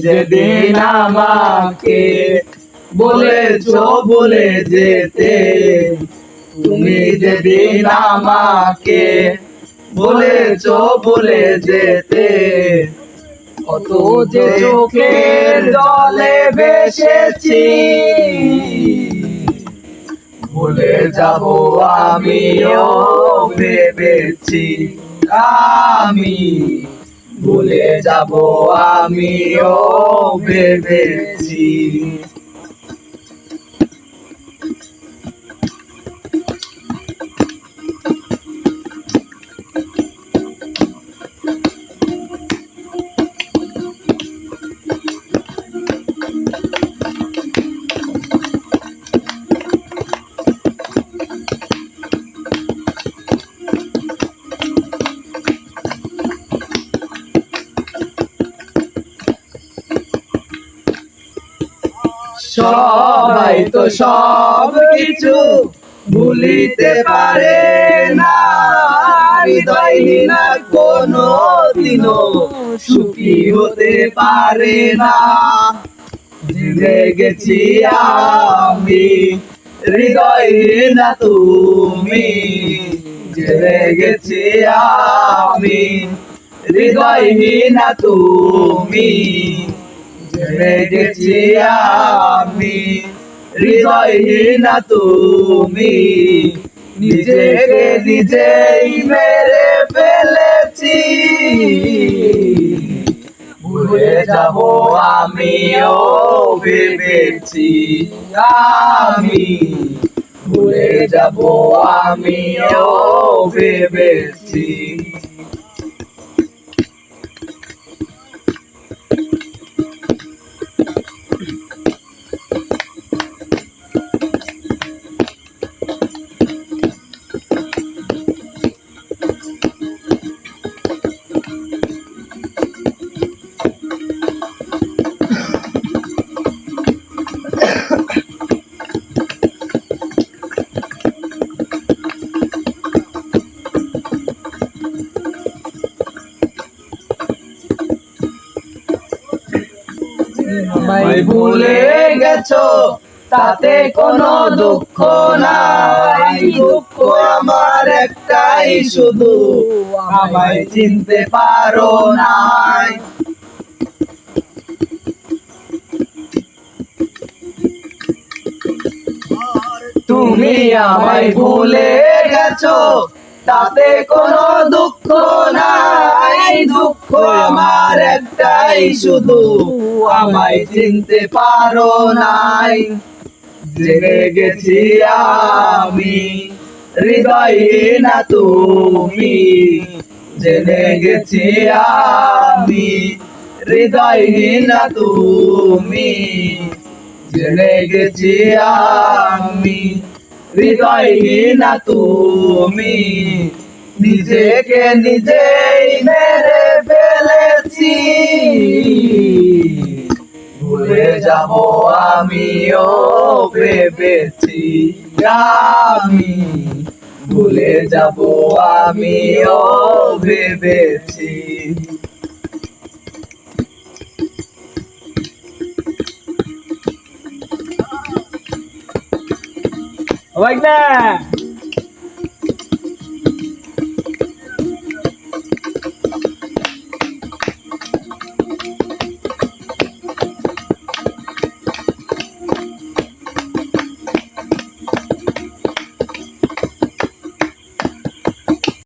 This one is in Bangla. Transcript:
যেদিন আমাকে বলেছো বলে যেতে, তুমি যেদিন আমাকে বলেছো বলে যেতে, কত যে চোখের জলে ভেসেছি, ভুলে যাব আমিও ভেবেছি, আমি ভুলে যাব আমিও ভেবেছি। সবাই তো সব কিছু ভুলিতে পারে না, হৃদয় না কোনো দিনও সুখী হতে পারে না। জেনে গেছি আমি হৃদয়হীনা তুমি, জেনে গেছি আমি হৃদয়হীনা তুমি, জেনে গেছি আমি হৃদয়হীনা তুমি। নিজেকে নিজেই মেরে ফেলেছি, ভুলে যাব আমিও ভেবেছি, আমি ভুলে যাব আমিও ভেবেছি। আমায় ভুলে গেছো তাতে কোনো দুঃখ নাই, দুঃখ আমার একটাই শুধু আমায় চিনতে পারো নাই। তুমি আমায় ভুলে গেছো তাতে কোনো দুঃখ নাই, দুঃখ আমার একটাই শুধু আমায় চিনতে পারো নাই। জেনে গেছি আমি হৃদয়হীনা তুমি, জেনে গেছি আমি হৃদয়হীনা তুমি, জেনে গেছি আমি হৃদয়হীনা তুমি। নিজেকে নিজেই মেরে ফেলেছি, ভুলে যাব আমিও ভেবেছি, আমি ভুলে যাব আমিও ভেবেছি। Like that.